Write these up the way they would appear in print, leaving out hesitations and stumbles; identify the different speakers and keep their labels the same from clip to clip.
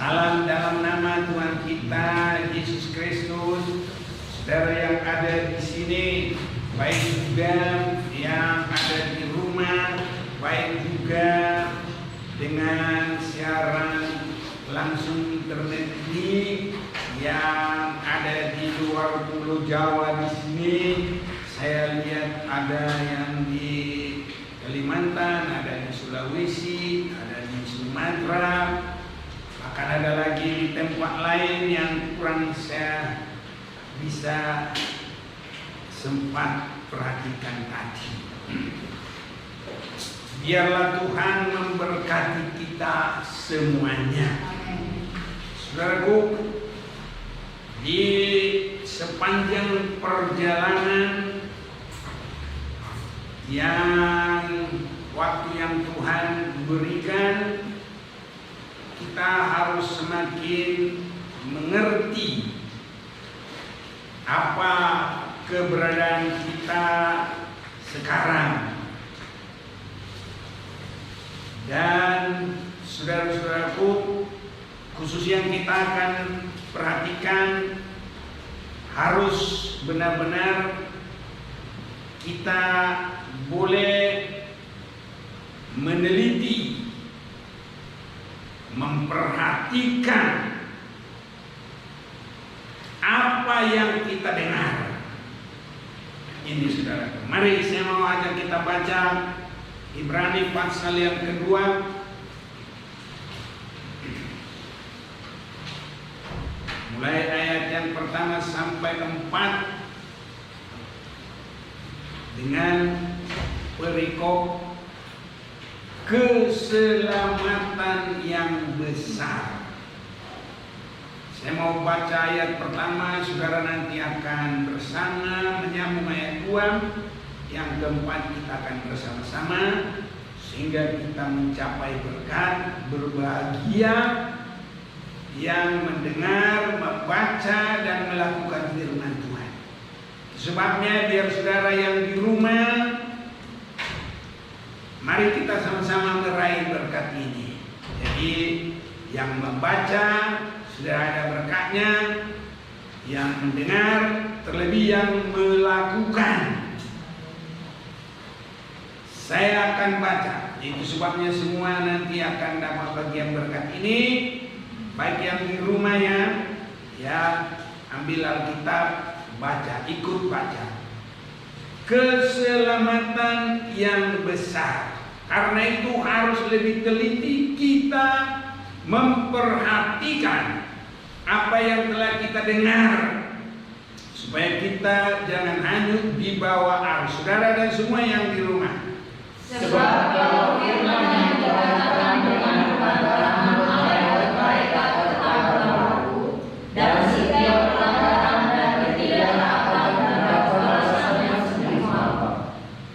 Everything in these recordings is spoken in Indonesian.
Speaker 1: Salam dalam nama Tuhan kita Yesus Kristus. Saudara yang ada di sini, baik juga yang ada di rumah, baik juga dengan siaran langsung internet ini yang ada di luar Pulau Jawa di sini. Saya lihat ada yang di Kalimantan, ada di Sulawesi, ada di Sumatera, bahkan ada lagi di tempat lain yang kurang saya bisa sempat perhatikan tadi. Biarlah Tuhan memberkati kita semuanya. Saudaraku, di sepanjang perjalanan yang waktu yang Tuhan berikan, kita harus semakin mengerti apa keberadaan kita sekarang. Dan saudara-saudaraku, khusus yang kita akan perhatikan, harus benar-benar kita boleh meneliti, memperhatikan apa yang kita dengar. Ini saudara, mari saya mau ajak kita baca Ibrani pasal yang kedua, mulai ayat yang pertama sampai 4, dengan perikop keselamatan yang besar. Saya mau baca ayat pertama, saudara nanti akan bersama menyambung ayat 2. Yang keempat kita akan bersama-sama sehingga kita mencapai berkat, berbahagia yang mendengar, membaca dan melakukan firman Tuhan. Sebabnya biar saudara yang di rumah, mari kita sama-sama meraih berkat ini. Jadi yang membaca sudah ada berkatnya, yang mendengar, terlebih yang melakukan. Saya akan baca, itu sebabnya semua nanti akan dapat bagian berkat ini. Baik yang di rumah ya ambil Alkitab, baca, ikut baca. Keselamatan yang besar. Karena itu harus lebih teliti kita memperhatikan apa yang telah kita dengar, supaya kita jangan hanyut di bawah arus. Saudara dan semua yang di rumah,
Speaker 2: sebab kalau firman yang dikatakan dengan kebenaran mereka tetap berlaku, dan setiap pelanggaran dan ketidaktaatan terhadap balasannya sendiri.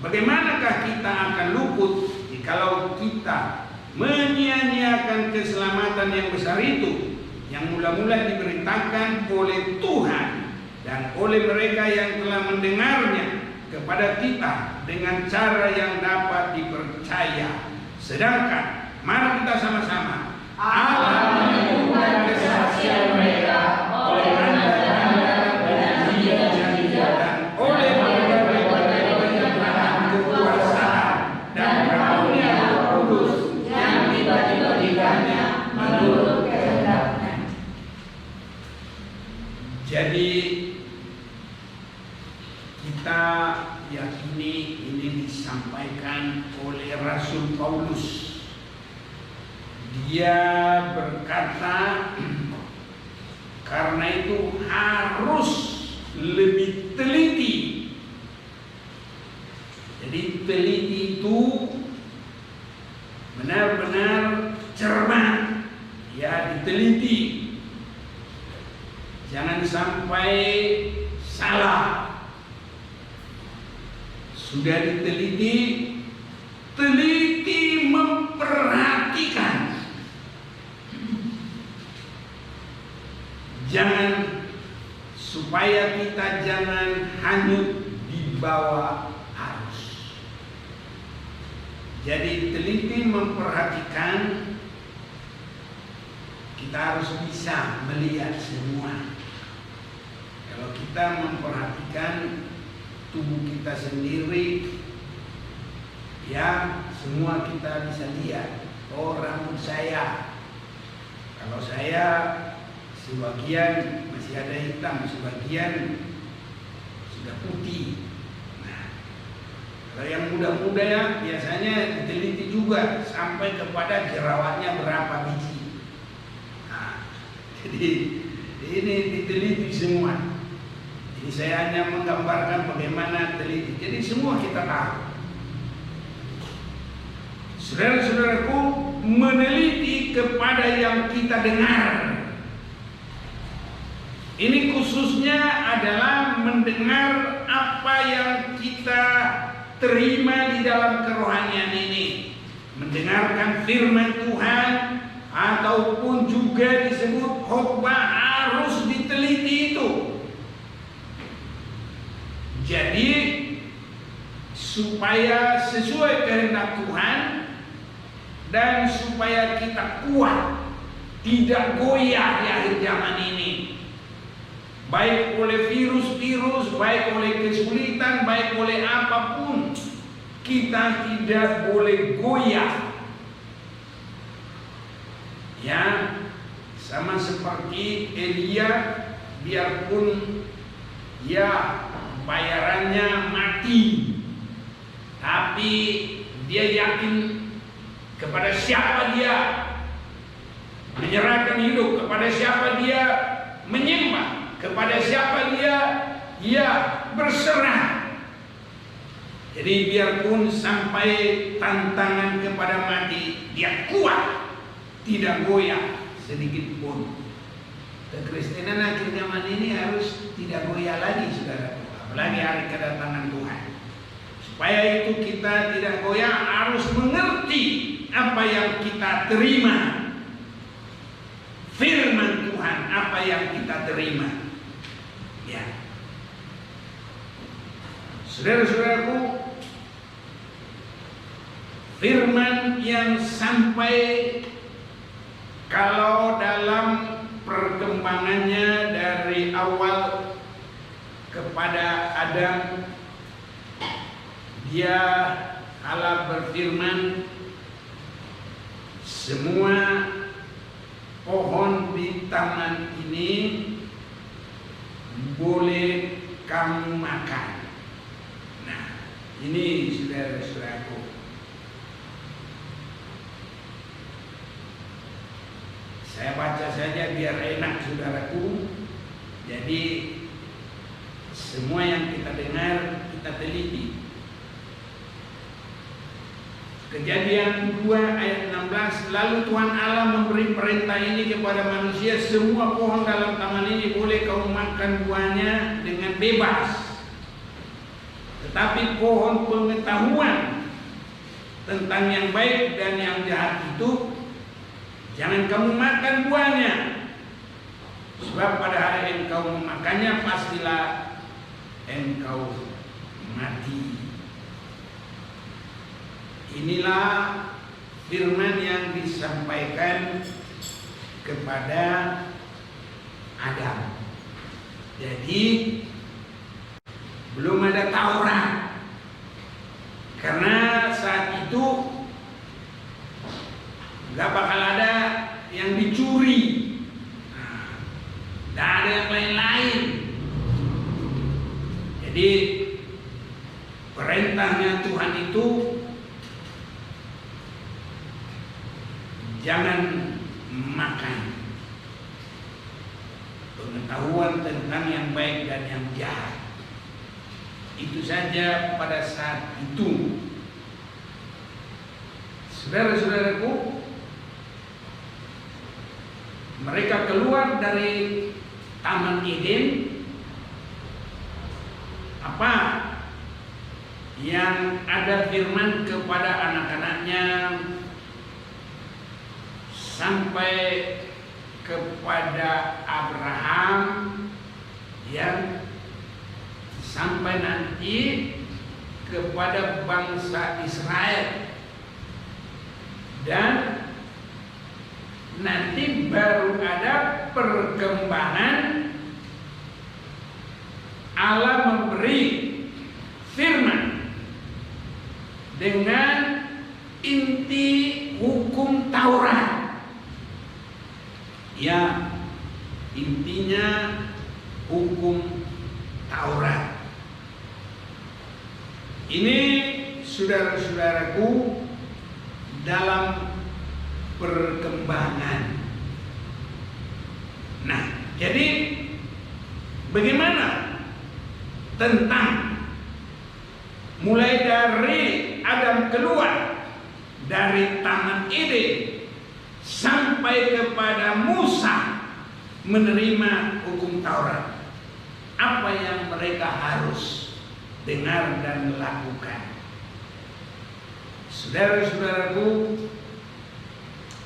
Speaker 1: Bagaimanakah kita akan luput jikalau kita menyia-nyiakan keselamatan yang besar itu, yang mula-mula diberitakan oleh Tuhan dan oleh mereka yang telah mendengarnya kepada kita dengan cara yang dapat dipercaya. Sedangkan mari kita sama-sama Allah menyebutkan kesaksian mereka oleh tanda-tanda dan mujizat dan oleh berbagai penyertaan kekuasaan dan karunia Roh Kudus yang dibagi-bagikannya menurut kehendaknya. Jadi kita yakini ini disampaikan oleh Rasul Paulus. Dia berkata, karena itu harus lebih teliti. Jadi teliti itu benar-benar cermat, ya, diteliti. Jangan sampai salah. Sudah diteliti, teliti memperhatikan. Jangan, supaya kita jangan hanyut di bawah arus. Jadi teliti memperhatikan kita harus bisa melihat semua. Kalau kita memperhatikan tubuh kita sendiri, ya semua kita bisa lihat. Oh, rambut saya, kalau saya sebagian masih ada hitam, sebagian sudah putih. Nah, kalau yang muda-muda ya biasanya diteliti juga sampai kepada jerawatnya berapa biji. Nah, jadi ini diteliti semua. Jadi saya hanya menggambarkan bagaimana teliti. Jadi semua kita tahu. Saudara-saudaraku, meneliti kepada yang kita dengar. Ini khususnya adalah mendengar apa yang kita terima di dalam kerohanian ini. Mendengarkan firman Tuhan ataupun juga disebut khotbah harus diteliti itu. Jadi supaya sesuai kehendak Tuhan dan supaya kita kuat, tidak goyah di akhir zaman ini, baik oleh virus-virus, baik oleh kesulitan, baik oleh apapun, kita tidak boleh goyah. Ya, sama seperti Elia, biarpun ya bayarannya mati, tapi dia yakin kepada siapa dia menyerahkan hidup, kepada siapa dia menyembah, kepada siapa dia berserah. Jadi biarpun sampai tantangan kepada mati, dia kuat, tidak goyah sedikit pun. Kekristenan akhir zaman ini harus tidak goyah lagi, saudara, apalagi hari kedatangan Tuhan. Supaya itu kita tidak goyah, harus mengerti apa yang kita terima. Firman Tuhan apa yang kita terima. Ya. Saudara-saudaraku, firman yang sampai kalau dalam perkembangannya dari awal kepada Adam, dia Allah berfirman, semua pohon di taman ini boleh kamu makan. Nah, ini saudara-saudaraku, saya baca saja biar enak, saudaraku. Jadi semua yang kita dengar kita teliti. Kejadian 2 ayat 16, lalu Tuhan Allah memberi perintah ini kepada manusia, semua pohon dalam taman ini boleh kamu makan buahnya dengan bebas, tetapi pohon pengetahuan tentang yang baik dan yang jahat itu jangan kamu makan buahnya, sebab pada hari engkau memakannya pastilah engkau mati. Inilah firman yang disampaikan kepada Adam. Jadi belum ada Taurat, karena saat itu gak bakal ada yang dicuri, gak ada yang lain-lain. Jadi perintahnya Tuhan itu jangan makan. Pengetahuan tentang yang baik dan yang jahat. Itu saja pada saat itu. Saudara-saudaraku, mereka keluar dari Taman Eden. Apa yang ada firman kepada anak-anaknya sampai kepada Abraham, yang sampai nanti kepada bangsa Israel, dan nanti baru ada perkembangan Allah memberi firman dengan inti hukum Taurat. Ya, intinya hukum Taurat. Ini saudara-saudaraku dalam perkembangan. Nah, jadi bagaimana tentang mulai dari Adam keluar dari Taman Eden sampai kepada Musa menerima hukum Taurat? Apa yang mereka harus dengar dan lakukan? Saudara-saudaraku,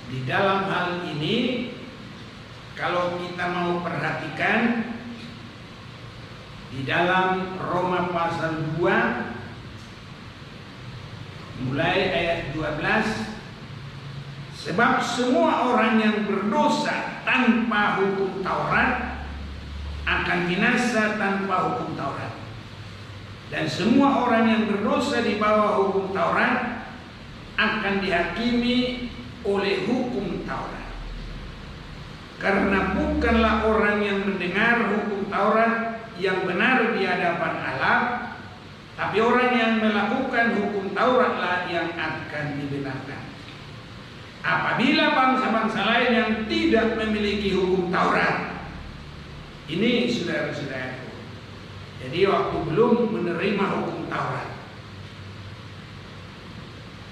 Speaker 1: di dalam hal ini kalau kita mau perhatikan di dalam Roma pasal 2 mulai ayat 12, sebab semua orang yang berdosa tanpa hukum Taurat akan binasa tanpa hukum Taurat, dan semua orang yang berdosa di bawah hukum Taurat akan dihakimi oleh hukum Taurat. Karena bukanlah orang yang mendengar hukum Taurat yang benar di hadapan Allah, tapi orang yang melakukan hukum Tauratlah yang akan dibenarkan. Apabila bangsa-bangsa lain yang tidak memiliki hukum Taurat, ini saudara-saudaraku, jadi waktu belum menerima hukum Taurat,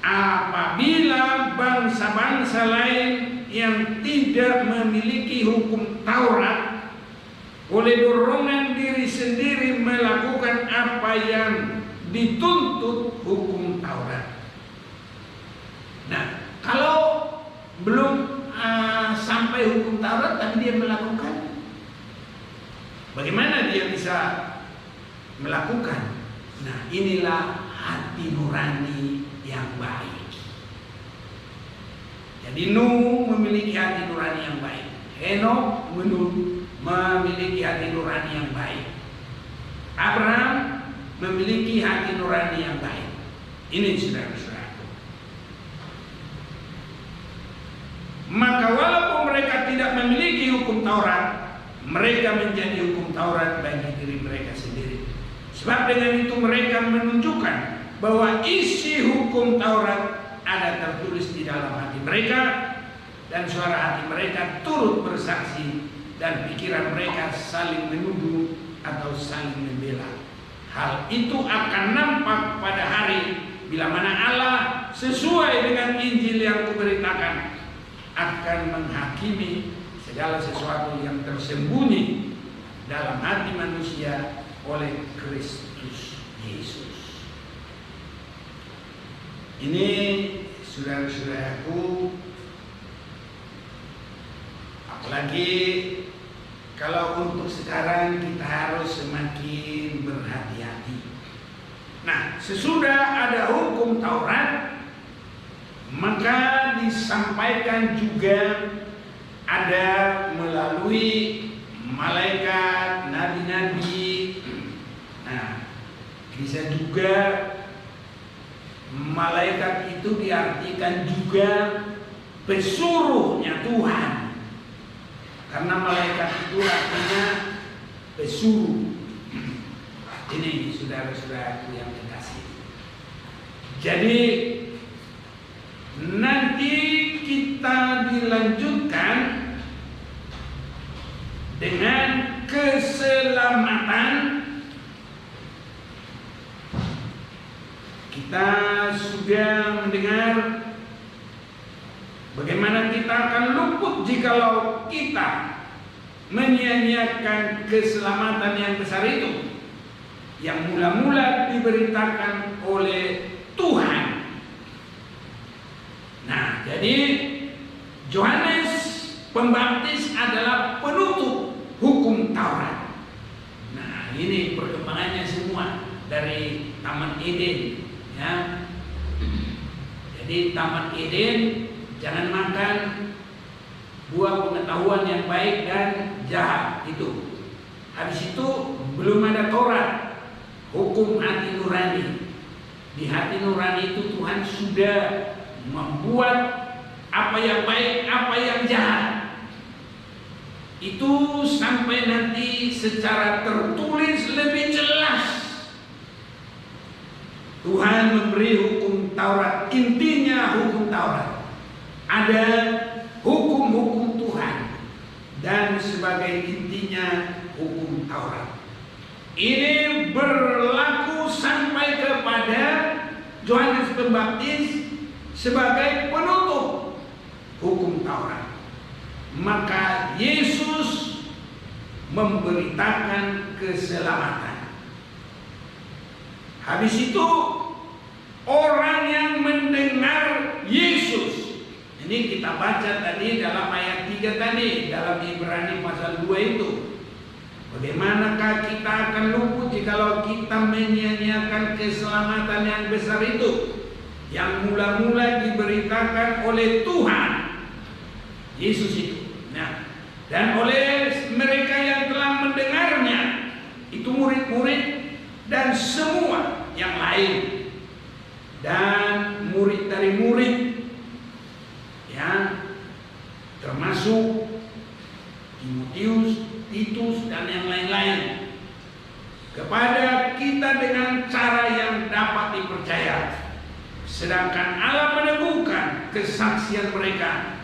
Speaker 1: apabila bangsa-bangsa lain yang tidak memiliki hukum Taurat oleh dorongan diri sendiri melakukan apa yang dituntut hukum Taurat. Nah, kalau belum sampai hukum Taurat tapi dia melakukan, bagaimana dia bisa melakukan? Nah, inilah hati nurani yang baik. Jadi Nuh memiliki hati nurani yang baik, Henok memiliki hati nurani yang baik, Abraham memiliki hati nurani yang baik. Ini saudara-saudara. Maka walaupun mereka tidak memiliki hukum Taurat, mereka menjadi hukum Taurat bagi diri mereka sendiri. Sebab dengan itu mereka menunjukkan bahwa isi hukum Taurat ada tertulis di dalam hati mereka, dan suara hati mereka turut bersaksi, dan pikiran mereka saling menuduh atau saling membela. Hal itu akan nampak pada hari bila mana Allah sesuai dengan Injil yang kuberitakan akan menghakimi segala sesuatu yang tersembunyi dalam hati manusia oleh Kristus Yesus. Ini saudara-saudaraku, apalagi kalau untuk sekarang kita harus semakin berhati-hati. Nah, sesudah ada hukum Taurat, maka disampaikan juga ada melalui malaikat, nabi-nabi. Nah, bisa juga malaikat itu diartikan juga pesuruhnya Tuhan, karena malaikat itu artinya pesuruh. Ini saudara-saudaraku yang dikasih. Jadi nanti kita dilanjutkan dengan keselamatan. Kita sudah mendengar bagaimana kita akan luput jikalau kita menyia-nyiakan keselamatan yang besar itu, yang mula-mula diberitakan oleh Tuhan. Nah, jadi Yohanes Pembaptis adalah penutup hukum Taurat. Nah, ini perkembangannya semua dari Taman Eden, ya. Jadi Taman Eden, jangan makan buah pengetahuan yang baik dan jahat itu. Habis itu belum ada Taurat, hukum hati nurani. Di hati nurani itu Tuhan sudah membuat apa yang baik, apa yang jahat. Itu sampai nanti secara tertulis lebih jelas. Tuhan memberi hukum Taurat, intinya hukum Taurat. Ada hukum-hukum Tuhan dan sebagai intinya hukum Taurat. Ini berlaku sampai kepada Yohanes Pembaptis sebagai penutup hukum Taurat. Maka Yesus memberitakan keselamatan. Habis itu orang yang mendengar Yesus, ini kita baca tadi dalam ayat 3 tadi, dalam Ibrani pasal 2 itu. Bagaimanakah kita akan luput jikalau kita menyia-nyiakan keselamatan yang besar itu, yang mula-mula diberitakan oleh Tuhan Yesus itu. Nah, dan oleh mereka yang telah mendengarnya, itu murid-murid dan semua yang lain, dan murid dari murid, ya, termasuk Timotius, Titus dan yang lain-lain, kepada kita dengan cara yang dapat dipercaya. Sedangkan Allah meneguhkan kesaksian mereka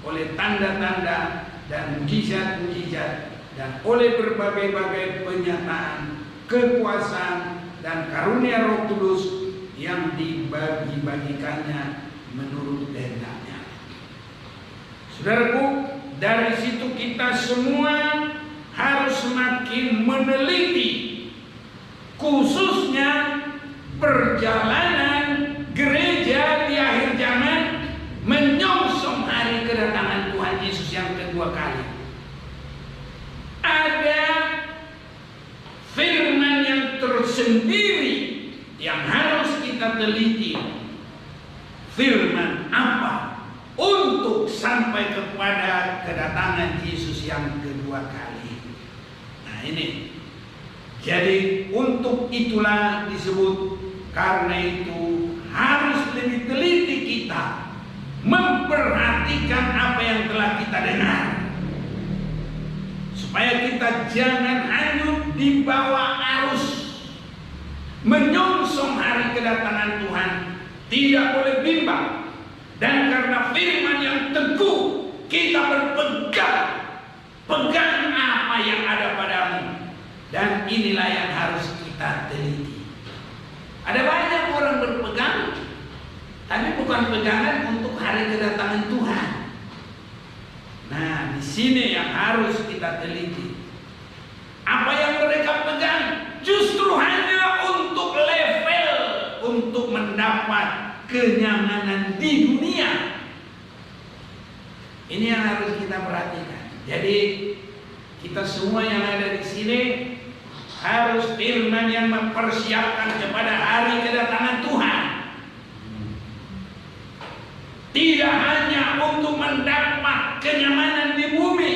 Speaker 1: oleh tanda-tanda dan mujizat-mujizat dan oleh berbagai-bagai penyataan kekuasaan dan karunia Roh Kudus yang dibagi-bagikannya menurut kehendaknya. Saudaraku, dari situ kita semua harus semakin meneliti, khususnya perjalanan gereja di akhir zaman menyongsong hari kedatangan Tuhan Yesus yang kedua kali. Ada firman yang tersendiri yang harus kita teliti. Firman apa? Untuk sampai kepada kedatangan Yesus yang kedua kali. Nah ini. Jadi untuk itulah disebut, karena itu harus lebih teliti kita memperhatikan apa yang telah kita dengar, supaya kita jangan hanyut di bawah arus menyongsong hari kedatangan Tuhan. Tidak boleh bimbang, dan karena firman yang teguh kita berpegang, pegang apa yang ada padamu, dan inilah yang harus kita teliti. Ada banyak orang berpegang, tapi bukan pegangan untuk hari kedatangan Tuhan. Nah, di sini yang harus kita teliti. Apa yang mereka pegang justru hanya untuk level, untuk mendapat kenyamanan di dunia. Ini yang harus kita perhatikan. Jadi kita semua yang ada di sini harus firman yang mempersiapkan kepada hari kedatangan Tuhan. Tidak hanya untuk mendapat kenyamanan di bumi.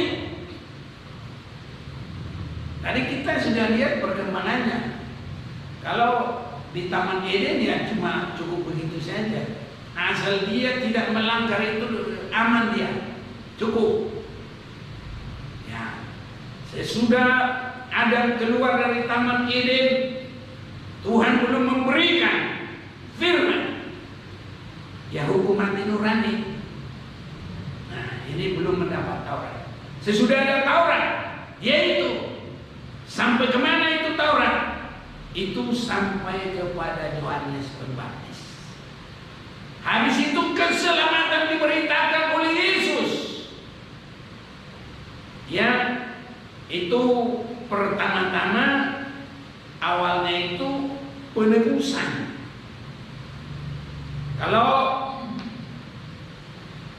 Speaker 1: Tadi kita sudah lihat perkembangannya. Kalau di Taman Eden ya cuma cukup begitu saja. Asal dia tidak melanggar itu aman dia. Cukup. Ya. Sesudah Adam keluar dari Taman Eden, Tuhan belum memberikan firman, ya hukum hati nurani. Nah, ini belum mendapat Taurat. Sesudah ada Taurat, yaitu sampai kemana itu Taurat? Itu sampai kepada Yohanes Pembaptis. Habis itu keselamatan diberitakan oleh Yesus. Ya, itu pertama-tama awalnya itu penebusan. Kalau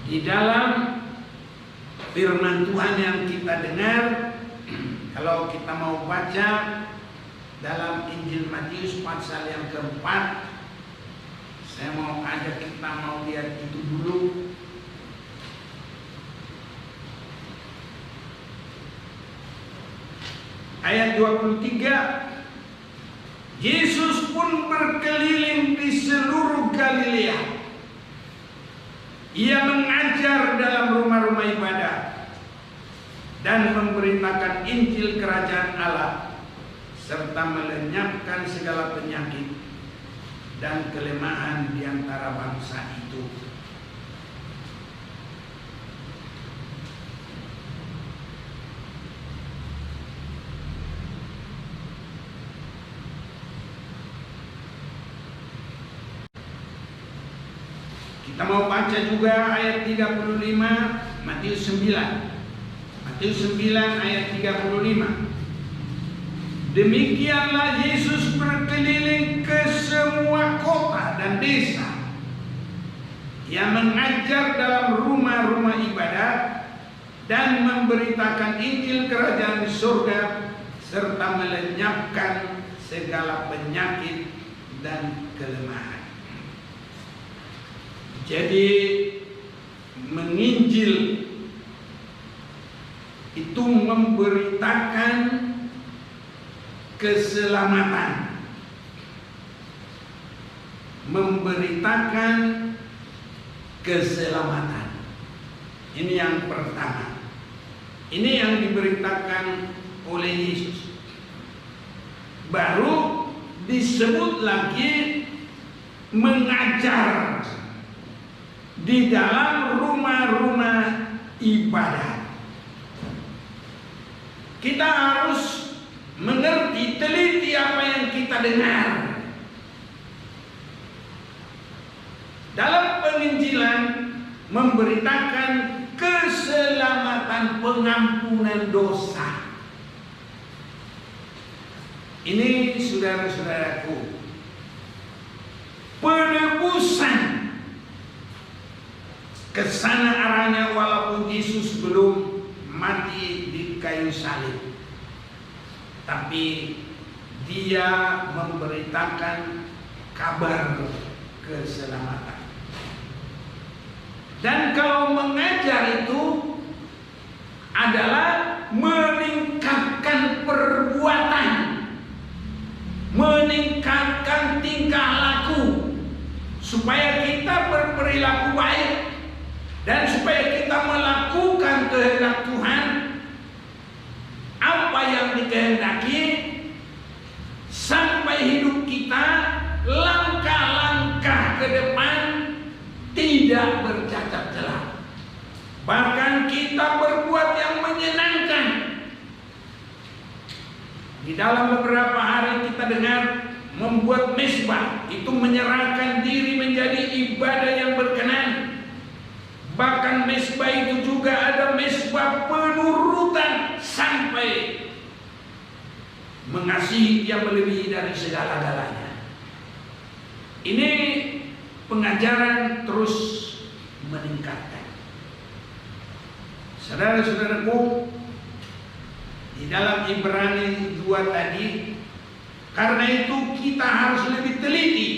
Speaker 1: di dalam firman Tuhan yang kita dengar, kalau kita mau baca dalam Injil Matius pasal yang keempat, saya mau ajak kita mau lihat itu dulu. ayat 23, Yesus pun berkeliling di seluruh Galilea. Ia mengajar dalam rumah-rumah ibadah dan memberitakan Injil Kerajaan Allah, serta melenyapkan segala penyakit dan kelemahan di antara bangsa itu. Kita mau baca juga ayat 35 Matius 9. Matius 9 ayat 35. Demikianlah Yesus berkeliling ke semua kota dan desa. Ia mengajar dalam rumah-rumah ibadah dan memberitakan Injil Kerajaan Surga, serta melenyapkan segala penyakit dan kelemahan. Jadi menginjil itu memberitakan keselamatan, memberitakan keselamatan. Ini yang pertama. Ini yang diberitakan oleh Yesus. Baru disebut lagi mengajar di dalam rumah-rumah ibadah. Kita harus mengerti, teliti apa yang kita dengar. Dalam penginjilan memberitakan keselamatan, pengampunan dosa. Ini saudara-saudaraku, penebusan kesana arahnya walaupun Yesus belum mati di kayu salib, tapi dia memberitakan kabar keselamatan. Dan kalau mengajar itu adalah meningkatkan perbuatan, meningkatkan tingkah laku, supaya kita berperilaku baik dan supaya kita melakukan kehendak Tuhan. Apa yang dikehendaki sampai hidup kita langkah-langkah ke depan tidak bercacat celah. Bahkan kita berbuat yang menyenangkan. Di dalam beberapa hari kita dengar membuat mezbah, itu menyerahkan diri menjadi ibadah yang berkenan. Bahkan mezbah itu juga ada mezbah penurutan sampai mengasihi yang melebihi dari segala-galanya. Ini pengajaran terus meningkatkan. Saudara-saudaraku, di dalam Ibrani 2 tadi, karena itu kita harus lebih teliti.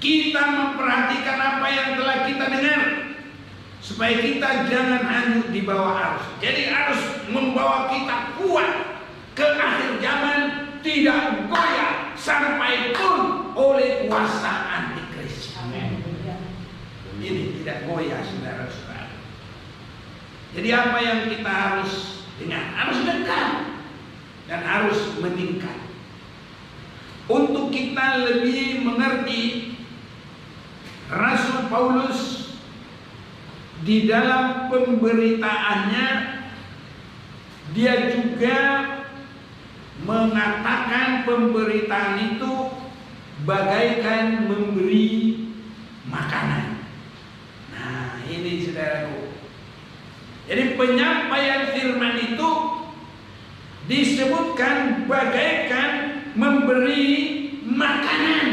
Speaker 1: Kita memperhatikan apa yang telah kita dengar, supaya kita jangan hanyut di bawah arus. Jadi arus membawa kita kuat ke akhir zaman, tidak goyah sampai pun oleh kuasa antikris. Amin. Ini tidak goyah, saudara-saudara. Jadi apa yang kita harus dengar? Harus dekat dan harus meningkat. Untuk kita lebih mengerti, Rasul Paulus di dalam pemberitaannya dia juga mengatakan pemberitaan itu bagaikan memberi makanan. Nah, ini saudaraku. Jadi penyampaian firman itu disebutkan bagaikan memberi makanan.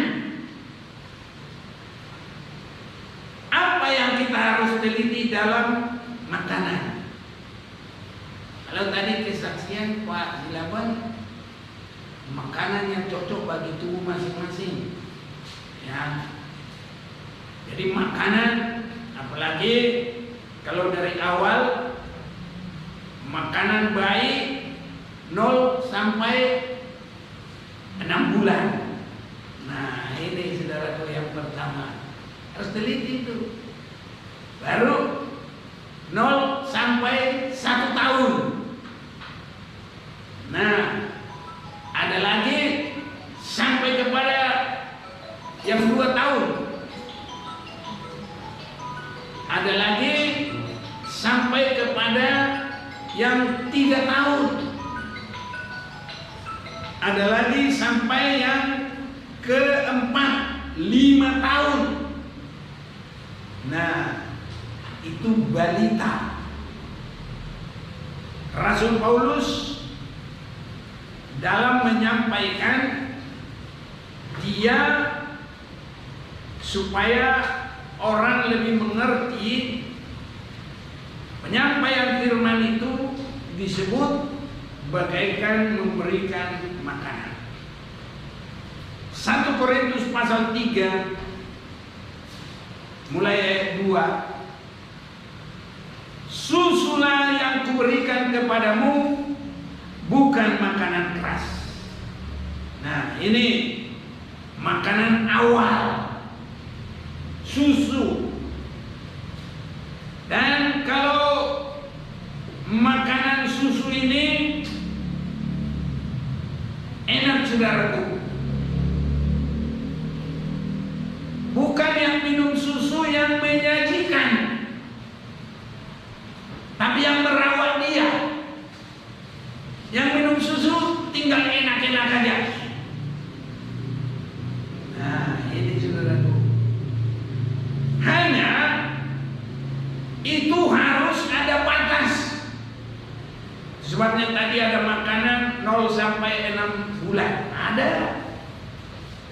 Speaker 1: Apa yang kita harus teliti dalam makanan? Kalau tadi kesaksian Pak Zilaban, makanan yang cocok bagi tubuh masing-masing, ya. Jadi makanan, apalagi kalau dari awal makanan baik 0 sampai 6 bulan. Nah, ini saudaraku yang pertama. Harus teliti itu. Baru 0 sampai 1 tahun. Nah, ada lagi sampai kepada yang 2 tahun. Ada lagi sampai kepada yang 3 tahun. Ada lagi sampai yang keempat 5 tahun. Nah, itu balita. Rasul Paulus dalam menyampaikan dia supaya orang lebih mengerti penyampaian firman itu disebut bagaikan memberikan makanan. 1 Korintus pasal 3 mulai ayat 2. Susulah yang kuberikan kepadamu, bukan makanan keras. Nah, ini makanan awal, susu. Dan kalau makanan susu ini enak saudaraku, bukan yang minum susu yang menyajikan, tapi yang merawat dia. Yang minum susu tinggal enak-enak aja. Nah, ini saudaraku. Hanya itu harus ada batas. Sebabnya tadi ada makanan 0 sampai 6 bulan, ada.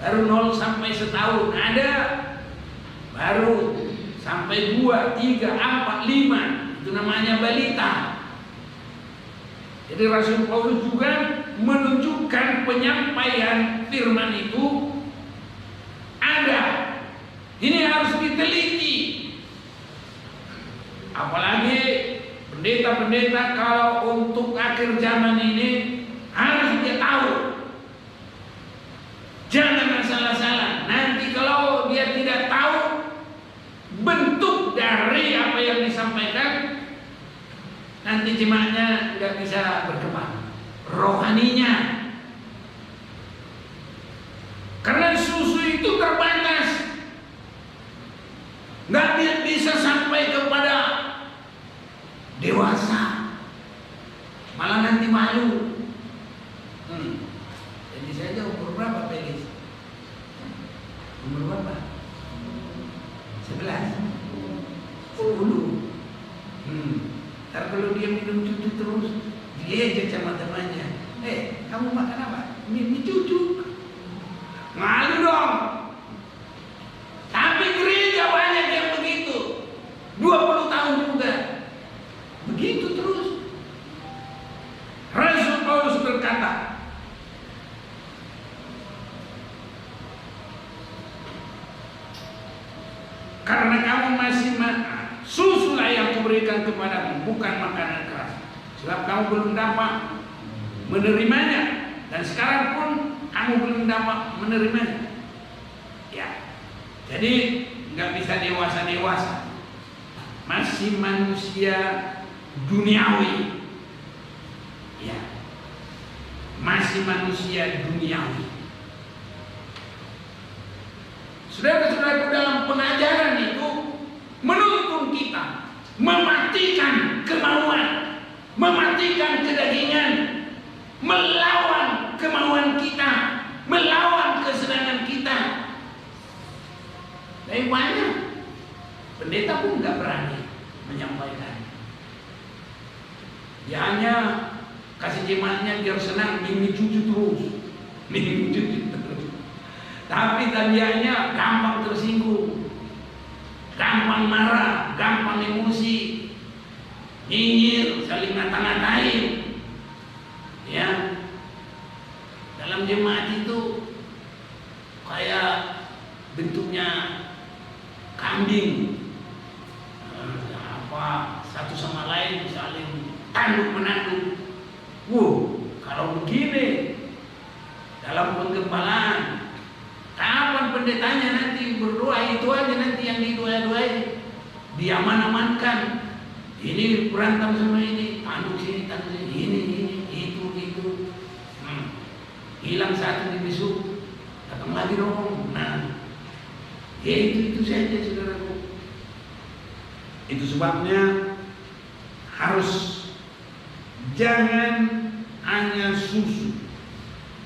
Speaker 1: Baru 0 sampai setahun, ada. Baru sampai 2, 3, 4, 5, itu namanya balita. Jadi Rasul Paulus juga menunjukkan penyampaian firman itu ada. Ini harus diteliti. Apalagi pendeta-pendeta kalau untuk akhir zaman ini harus dia tahu. Jangan salah-salah. Nanti kalau dia tidak tahu bentuk dari apa yang disampaikan, nanti jemaatnya nggak bisa berkembang rohaninya. Karena susu itu terbatas, nggak bisa sampai kepada dewasa, malah nanti malu. Jadi saja umur berapa Pelis? Umur berapa? 11, 10. Ntar kalau dia minum cucu terus, dia aja sama temannya. Kamu makan apa? Mie cucu. Malu dong. Tapi gereja banyak yang begitu. 20 tahun juga. Begitu terus. Rasul Paulus berkata, karena kamu masih susulah yang kuberikan kepadamu, bukan makanan keras. Sebab kamu belum dapat menerimanya, dan sekarang pun kamu belum dapat menerimanya. Ya, jadi nggak bisa dewasa-dewasa, masih manusia duniawi. Ya, masih manusia duniawi. Saudara-saudaraku, dalam pengajaran itu menuntun kita mematikan kemauan, mematikan kedagingan, melawan kemauan kita, melawan kesenangan kita. Tapi banyak pendeta pun nggak berani menyampaikan. Dia hanya kasih jemaatnya biar senang, minum cucu terus, minum cucu terus. Tapi tabiatnya gampang tersinggung, gampang marah, gampang emosi, nyinyir, saling ngata-ngatain. Ya, dalam jemaat itu kayak bentuknya kambing, satu sama lain saling tanduk menanduk. Kalau Kalau begini dalam penggembalaan, kapan pendetanya nanti berdoa itu aja nanti yang didoa-doain, diaman-amankan. Ini berantem sama ini, tanduk sini, ini, itu. Hilang satu di besok, datang lagi dong. Nah, ya itu saja saudaraku. Itu sebabnya harus jangan hanya susu,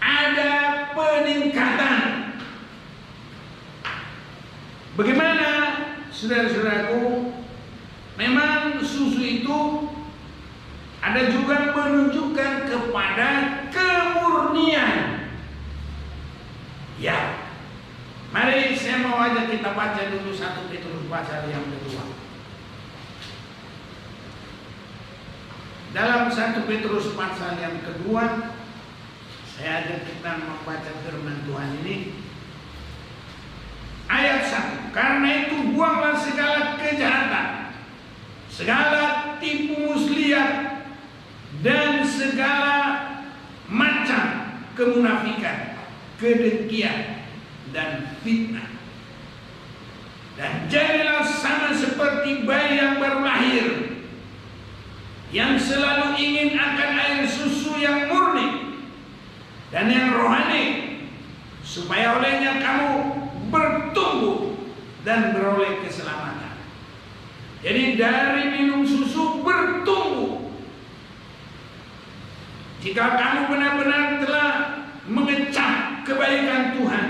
Speaker 1: ada peningkatan. Bagaimana saudara-saudaraku? Memang susu itu ada juga menunjukkan kepada kemurnian. Ya, mari saya mau ajak kita baca dulu 1 Petrus pasal yang kedua. Dalam 1 Petrus pasal yang kedua, saya ajak kita membaca firman Tuhan ini. Ayat 1, karena itu buanglah segala kejahatan, segala tipu muslihat, dan segala macam kemunafikan, kedengkian, dan fitnah. Dan jadilah sama seperti bayi yang baru lahir, yang selalu ingin akan air susu yang murni dan yang rohani, supaya olehnya kamu bertumbuh dan beroleh keselamatan. Jadi dari minum susu bertumbuh. Jika kamu benar-benar telah mengecap kebaikan Tuhan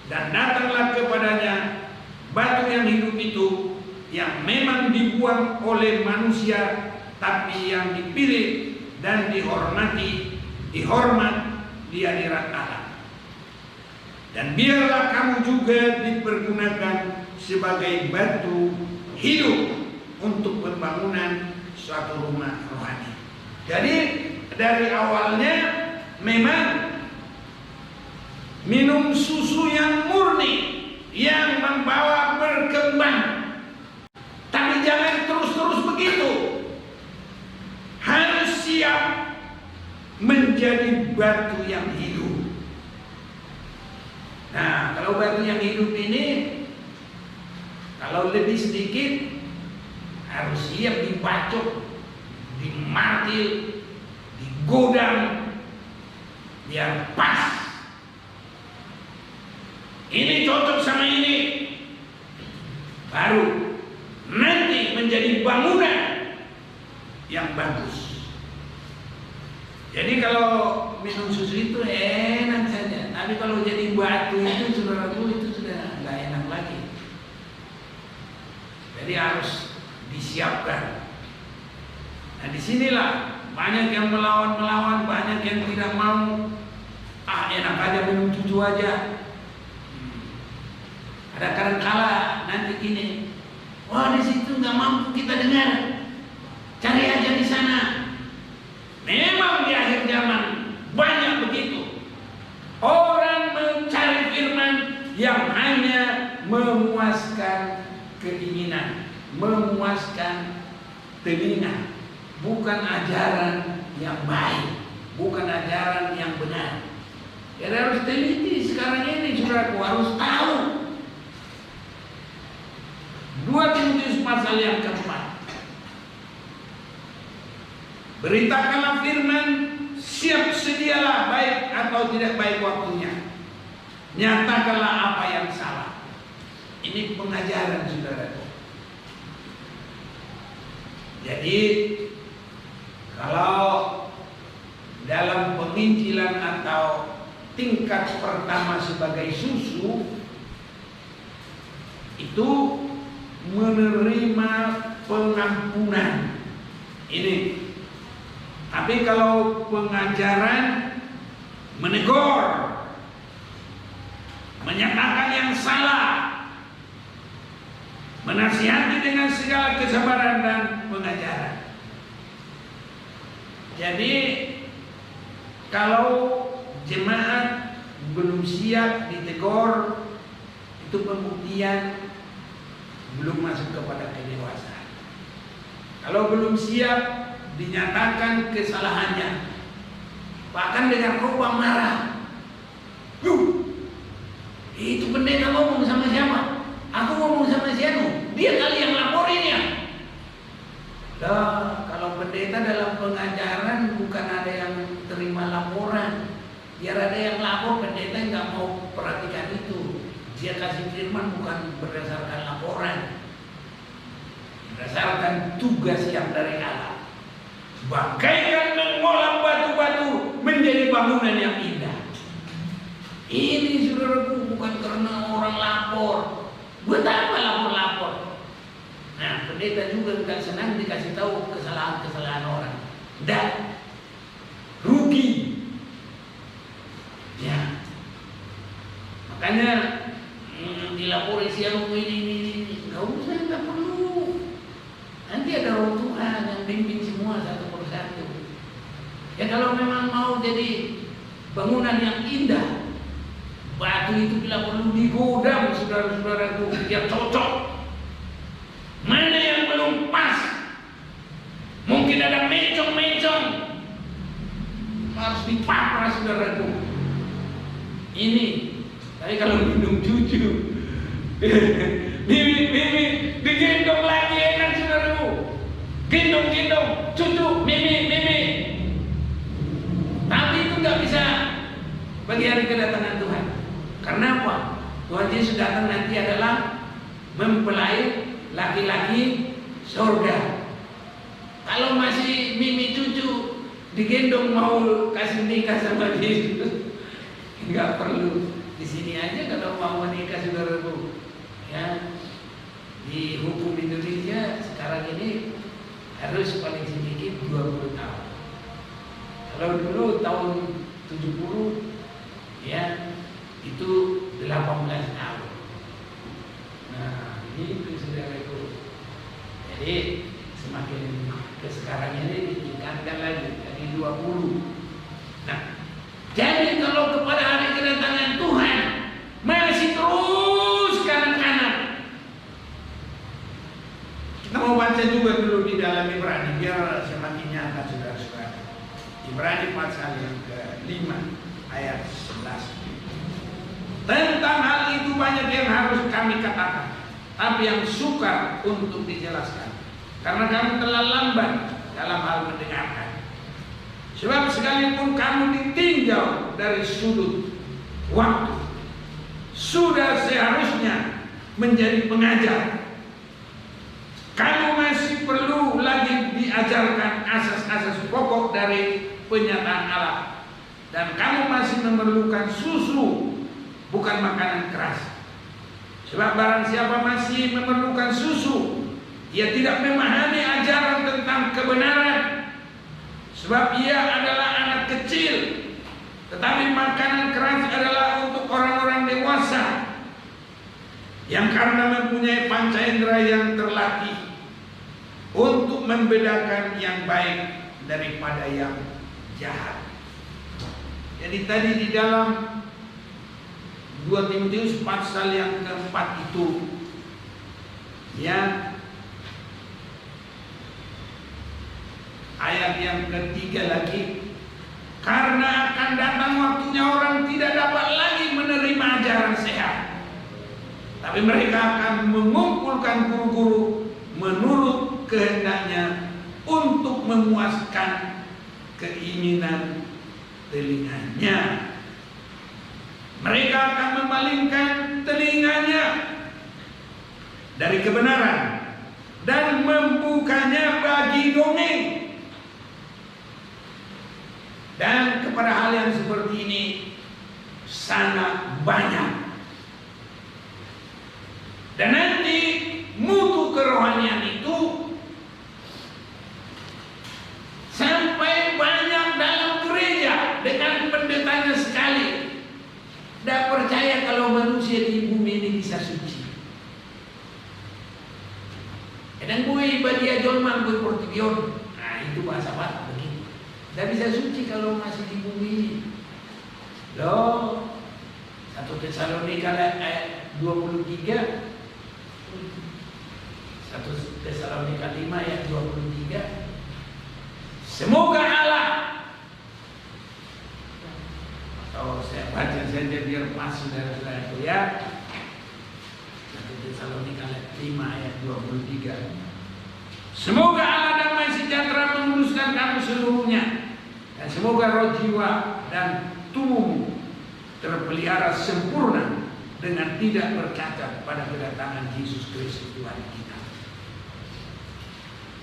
Speaker 1: dan datanglah kepadanya batu yang hidup itu, yang memang dibuang oleh manusia, tapi yang dipilih dan dihormat di hadirat Allah. Dan biarlah kamu juga dipergunakan sebagai batu hidup untuk pembangunan suatu rumah rohani. Jadi dari awalnya memang minum susu yang murni, yang membawa berkembang. Tapi jangan terus-terus begitu. Harus siap menjadi batu yang hidup. Nah, kalau batu yang hidup ini, kalau lebih sedikit, harus siap dibacok, dimartil, digodam, biar pas. Ini cocok sama ini, baru nanti menjadi bangunan yang bagus. Jadi kalau minum susu itu enak saja, tapi kalau jadi batu itu saudaraku, itu sudah nggak enak lagi. Jadi harus disiapkan. Nah disinilah banyak yang melawan, banyak yang tidak mau. Enak aja minum susu aja. Ada kadang-kala nanti gini, wah di situ nggak mampu kita dengar, cari aja di sana. Memang di akhir zaman banyak begitu. Orang mencari firman yang hanya memuaskan keinginan, memuaskan telinga, bukan ajaran yang baik, bukan ajaran yang benar. Jadi harus teliti sekarang ini, saudaraku, harus tahu. 2 Timotius pasal yang keempat. Beritakanlah firman, siap sedialah baik atau tidak baik waktunya. Nyatakanlah apa yang salah. Ini pengajaran saudaraku. Jadi kalau dalam penginjilan atau tingkat pertama sebagai susu itu menerima pengampunan ini. Tapi kalau pengajaran menegur, menyatakan yang salah, menasihati dengan segala kesabaran dan pengajaran. Jadi kalau jemaat belum siap ditegur, itu pembuktian belum masuk kepada kedewasaan. Kalau belum siap dinyatakan kesalahannya, Bahkan dengan khotbah marah. Itu pendeta ngomong sama siapa? Aku ngomong sama siapa? Dia kali yang laporin ya. Lah, kalau pendeta dalam pengajaran bukan ada yang terima laporan. Biar ada yang lapor, pendeta nggak mau perhatikan itu. Dia kasih firman bukan berdasarkan laporan, berdasarkan tugas yang dari Allah. Bagaikan mengolah batu-batu menjadi bangunan yang indah. Ini saudaraku bukan karena orang lapor. Buat apa lapor-lapor? Nah, pendeta juga bukan senang dikasih tahu kesalahan-kesalahan orang. Dan rugi. Ya. Makanya dilapori siapa ini. Nggak usah, nggak perlu. Nanti ada roh Tuhan yang bimbing semua satu persatu. Ya kalau memang mau jadi bangunan yang indah, batu itu bila perlu digodam, saudara-saudaraku, biar cocok. Mana yang belum pas? Mungkin ada mencong-mencong, harus dipapras, saudaraku. Ini, tapi kalau minum cucu, Mimi, digendong lagi enak, saudaraku. Gendong, cucu, Mimi. Tapi itu nggak bisa bagi hari kedatangan Tuhan. Karena apa? Tuhan Yesus datang nanti adalah mempelai laki-laki surga. Kalau masih Mimi cucu digendong mau kasih nikah sama Yesus, nggak perlu. Di sini aja kalau mau menikah, saudaraku, ya di hukum Indonesia sekarang ini harus paling sedikit 20 tahun. Kalau dulu tahun 70 ya itu 18 tahun. Nah, itu saudaraku. Jadi semakin ke sekarang ini ditingkatkan lagi dari 20. Nah, jadi kalau kepada hari kedatangan Tuhan masih terus kanan-kanan. Kita mau baca juga dulu di dalam Ibrani biar semakin nyata, saudara-saudara. Ibrani pasal yang ke-5 ayat 11. Tentang hal itu banyak yang harus kami katakan, tapi yang sukar untuk dijelaskan, karena kamu telah lambat dalam hal mendengarkan. Sebab sekalipun kamu ditinjau dari sudut waktu, sudah seharusnya menjadi pengajar. Kamu masih perlu lagi diajarkan asas-asas pokok dari penyataan Allah, dan kamu masih memerlukan susu, bukan makanan keras. Sebab barang siapa masih memerlukan susu, ia tidak memahami ajaran tentang kebenaran, sebab ia adalah anak kecil. Tetapi makanan keras adalah untuk orang-orang dewasa, yang karena mempunyai panca indera yang terlatih untuk membedakan yang baik daripada yang jahat. Jadi tadi di dalam 2 Timotius pasal yang keempat itu, ya, ayat yang ketiga lagi, karena akan datang waktunya orang tidak dapat lagi menerima ajaran sehat, tapi mereka akan mengumpulkan guru-guru menurut kehendaknya untuk memuaskan keinginan telinganya. Mereka akan memalingkan telinganya dari kebenaran dan membukanya bagi dongeng. Dan kepada hal yang seperti ini sangat banyak. Dan nanti mutu kerohanian itu sampai banyak dalam gereja dengan pendetanya sekali. Tidak percaya kalau manusia di bumi ini bisa suci. Dan gue ibadia jolman gue portigion. Nah itu bahasa Batak begitu. Tidak bisa suci kalau masih di bumi ini. Loh, 1 Tesalonika ayat 23, 1 Tesalonika 5 ayat 23. Semoga Allah saja biar pas saudara-saudara itu ya. 1 Tesalonika 5 ayat 23. Semoga Allah damai sejahtera menguruskan kamu seluruhnya, dan semoga roh, jiwa, dan tubuhmu terpelihara sempurna dengan tidak bercacat pada kedatangan Yesus Kristus Tuhan kita.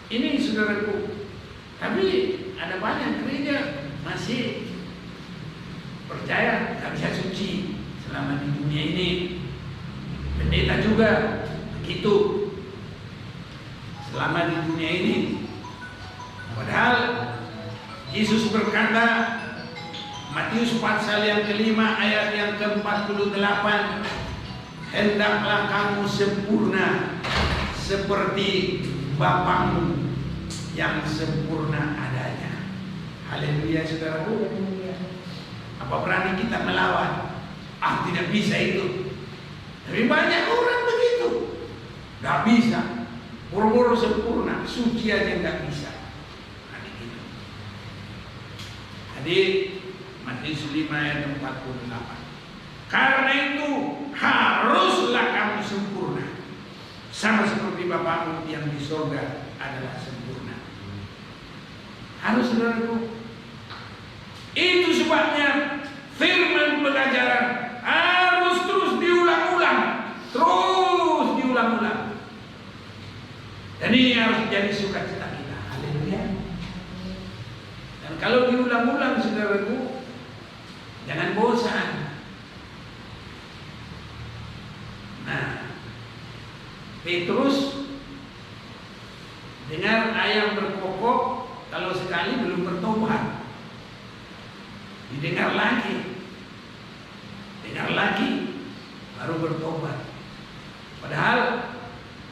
Speaker 1: Ini saudaraku, tapi ada banyak gereja masih percaya tak bisa suci selama di dunia ini. Pendeta juga begitu selama di dunia ini. Padahal Yesus berkata, Matius pasal yang kelima ayat yang ke-48, hendaklah kamu sempurna seperti Bapamu yang sempurna adanya. Haleluya saudaraku. Apa berani kita melawan? Tidak bisa itu. Tapi banyak orang begitu. Gak bisa. Boro-boro sempurna, suci aja gak bisa. Gitu. Jadi Matius 5 ayat 48. Karena itu haruslah kamu sempurna, sama seperti Bapamu yang di surga adalah sempurna. Harus saudaraku. Itu sebabnya firman pengajaran harus terus diulang-ulang, terus diulang-ulang. Dan ini harus jadi sukacita kita. Haleluya. Dan kalau diulang-ulang saudaraku, jangan bosan. Nah, Petrus dengar ayam berkokok, kalau sekali belum bertobat, didengar lagi, dengar lagi, baru bertobat. Padahal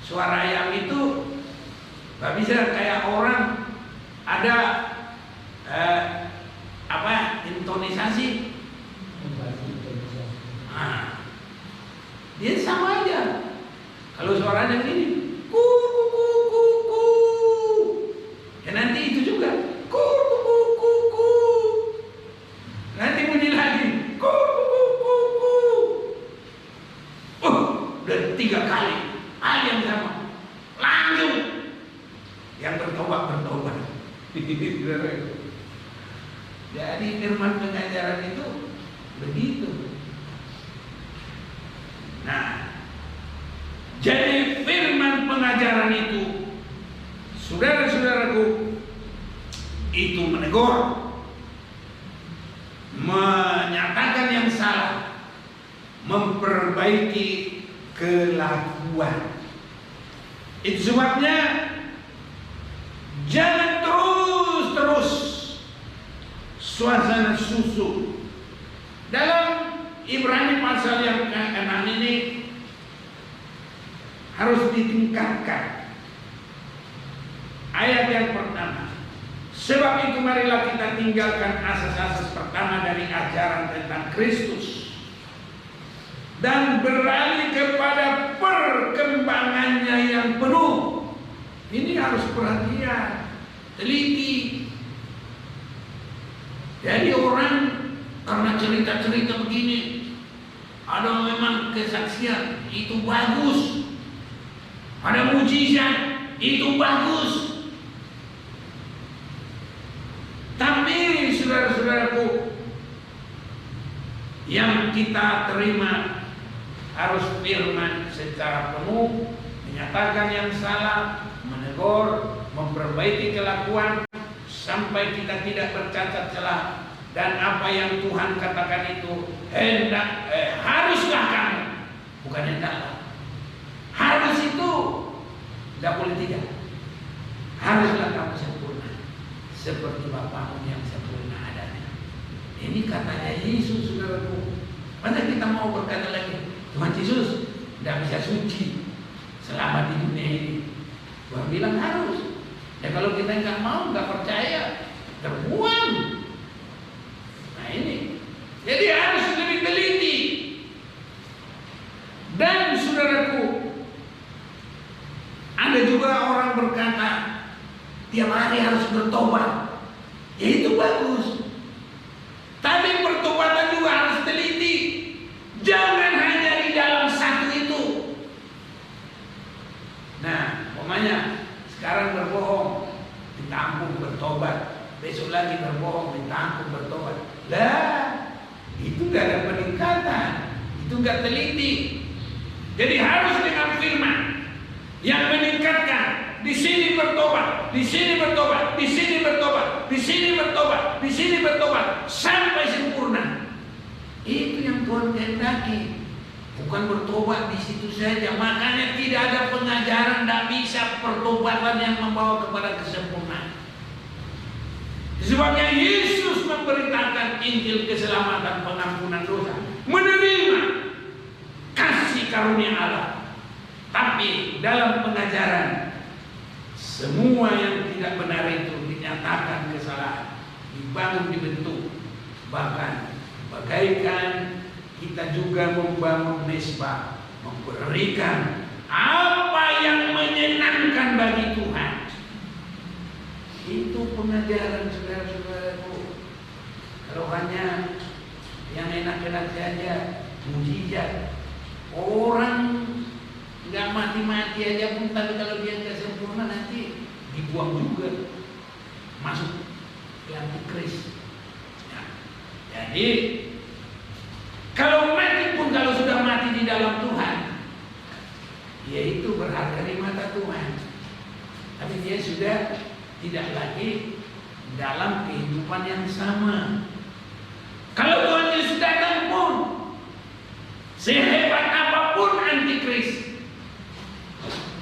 Speaker 1: suara ayam itu gak bisa kayak orang ada intonisasi. Dia sama aja. Kalau suaranya gini, ku ku ku ku ku, ya nanti itu juga ku ku ku ku ku, nanti bunyi lagi ku ku ku ku ku. Udah 3 kali hal yang sama, langsung yang bertobat. Jadi firman pengajaran itu begitu. Nah, jadi firman pengajaran itu, saudara-saudaraku, itu menegur, menyatakan yang salah, memperbaiki kelakuan. Itu sebabnya jangan terus suasana susu. Dalam Ibrani pasal yang ke-6 ini harus ditingkatkan. Ayat yang pertama, sebab itu marilah kita tinggalkan asas-asas pertama dari ajaran tentang Kristus dan beralih kepada perkembangannya yang penuh. Ini harus perhatian, teliti. Jadi orang karena cerita-cerita begini, ada memang kesaksian, itu bagus. Ada mujizat, itu bagus. Tapi saudara-saudaraku, yang kita terima harus firman secara penuh, menyatakan yang salah, menegur, memperbaiki kelakuan sampai kita tidak bercacat celah. Dan apa yang Tuhan katakan itu haruslah kamu, bukan hendaklah. Harus itu tidak boleh tidak. Haruslah kamu sempurna seperti Bapamu yang sempurna adanya. Ini katanya Yesus, saudaraku. Masa kita mau berkata lagi Tuhan Yesus tidak bisa suci selama di dunia ini? Tuhan bilang harus. Ya kalau kita nggak mau, nggak percaya, terbuang. Nah ini, jadi harus lebih teliti. Dan saudaraku, ada juga orang berkata tiap hari harus bertobat. Ya itu bagus. Tapi pertobatan juga harus teliti. bertobat, besok lagi berbohong, minta ampun, bertobat. Lah, itu gak ada peningkatan, itu gak teliti. Jadi harus dengan firman yang meningkatkan. Di sini bertobat, di sini bertobat, di sini bertobat, di sini bertobat, di sini bertobat sampai sempurna. Itu yang Tuhan kehendaki. Bukan bertobat di situ saja. Makanya tidak ada pengajaran, tidak bisa pertobatan yang membawa kepada kesempurnaan. Sebabnya Yesus memberitakan Injil keselamatan, pengampunan dosa, menerima kasih karunia Allah. Tapi dalam pengajaran, semua yang tidak benar itu dinyatakan kesalahan, dibangun, dibentuk. Bahkan bagaikan kita juga membangun mesbah, memberikan apa yang menyenangkan bagi Tuhan. Itu pengajaran saudara-saudaraku. Kalau hanya yang enak-enak saja, mujizat, orang nggak mati-mati aja pun, tapi kalau dia nggak sempurna nanti dibuang juga, masuk ke antikris. Nah, jadi kalau mati pun, kalau sudah mati di dalam Tuhan, yaitu berharga di mata Tuhan, tapi dia sudah tidak lagi dalam kehidupan yang sama. Kalau Tuhan Yesus datang pun, sehebat apapun antikris,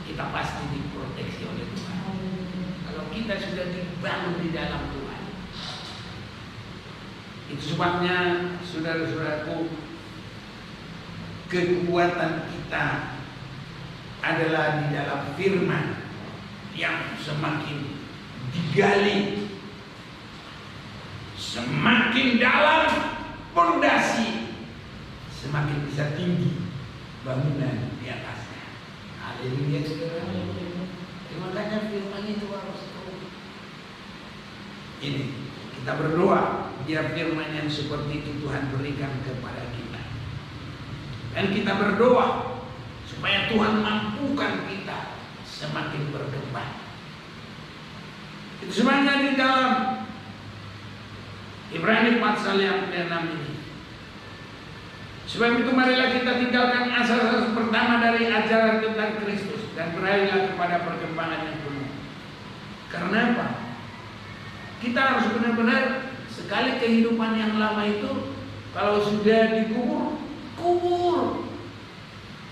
Speaker 1: kita pasti diproteksi oleh Tuhan. Kalau kita sudah dibangun di dalam Tuhan. Itu sebabnya saudara-saudaraku, kekuatan kita adalah di dalam firman yang semakin digali, semakin dalam pondasi, semakin bisa tinggi bangunan di atasnya. Haleluya, saudara. Makanya firman itu harus terus. Ini kita berdoa biar firman yang seperti itu Tuhan berikan kepada kita. Dan kita berdoa supaya Tuhan mampukan kita semakin berkembang. Itu sebenarnya di dalam Ibrani pasal yang ke-6 ini. Sebab itu marilah kita tinggalkan asas-asas pertama dari ajaran tentang Kristus dan beralihlah kepada perkembangan yang penuh. Karena apa? Kita harus benar-benar, sekali kehidupan yang lama itu kalau sudah dikubur, kubur.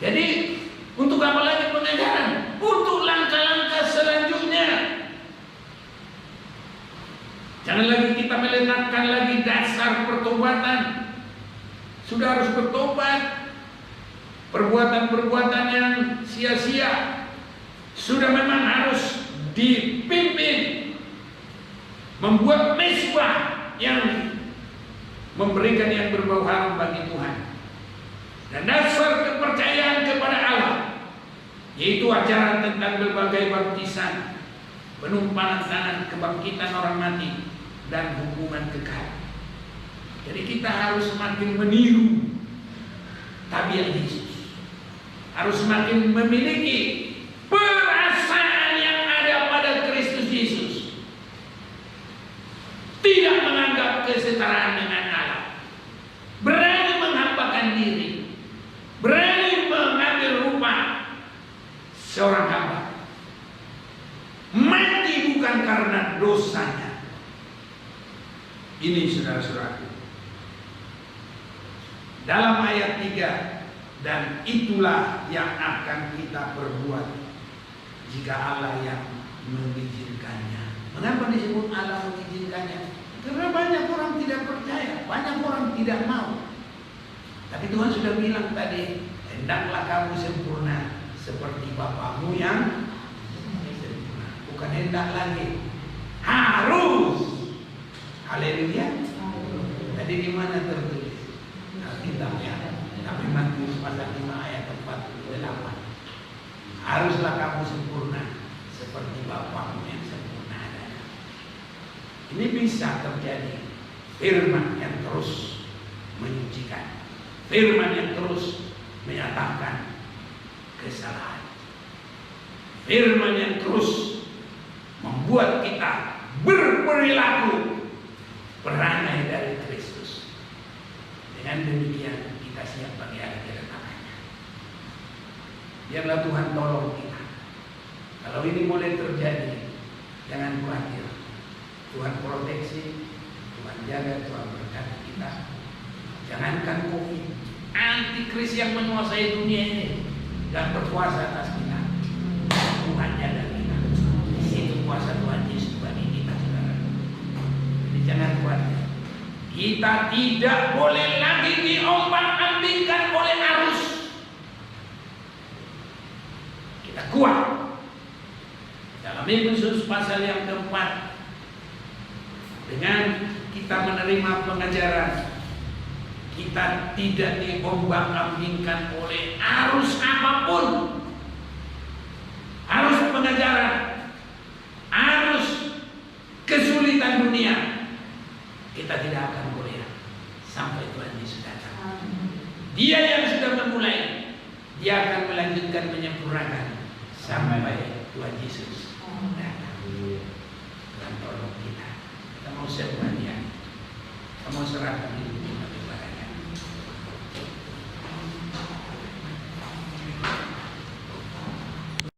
Speaker 1: Jadi untuk apa lagi pengajaran? Untuk langkah-langkah selanjutnya. Jangan lagi kita meletakkan lagi dasar pertobatan. Sudah harus bertobat. Perbuatan-perbuatan yang sia-sia sudah memang harus dipimpin. Membuat mesbah yang memberikan yang berbau harum bagi Tuhan. Dan dasar kepercayaan kepada Allah, yaitu ajaran tentang berbagai baptisan, penumpahan tangan, kebangkitan orang mati, dan hukuman kekal. Jadi kita harus semakin meniru tabiat Yesus, harus semakin memiliki perasaan yang ada pada Kristus Yesus, tidak menganggap kesetaraan dengan Allah, berani menghambakan diri, berani mengambil rupa seorang hamba, mati bukan karena dosanya. Ini saudara-saudaraku, dalam ayat 3, dan itulah yang akan kita perbuat jika Allah yang mengizinkannya. Mengapa disebut Allah mengizinkannya? Karena banyak orang tidak percaya, banyak orang tidak mau. Tapi Tuhan sudah bilang tadi, hendaklah kamu sempurna seperti Bapamu yang sempurna. Bukan hendak lagi, harus. Haleluya. Tadi di mana tertulis? Alkitabnya. Tapi Matius pasal 5 ayat 48. Haruslah kamu sempurna seperti Bapamu yang sempurna. Ini bisa terjadi. Firman yang terus menyucikan, firman yang terus menyatakan kesalahan, firman yang terus membuat kita berperilaku perangai dari Kristus. Dengan demikian kita siap bagi hari kedatangannya. Biarlah Tuhan tolong kita. Kalau ini mulai terjadi, jangan khawatir. Tuhan proteksi, Tuhan jaga, Tuhan berkati kita. Jangankan COVID, antikris yang menguasai dunia ini dan berkuasa atas kita. Tuhan jaga kita. Di situ kuasa Tuhan Yesus bagi kita, saudara. Jadi jangan khawatir. Kita tidak boleh lagi diombang-ambingkan oleh arus. Kita kuat. Dalam Efesus pasal yang keempat, dengan kita menerima pengajaran, kita tidak diombang-ambingkan oleh arus apapun. Arus pengajaran, arus kesulitan dunia, kita tidak akan goyah sampai Tuhan Yesus datang. Dia yang sudah memulai, dia akan melanjutkan menyempurnakan sampai Tuhan Yesus datang. Tuhan tolong kita.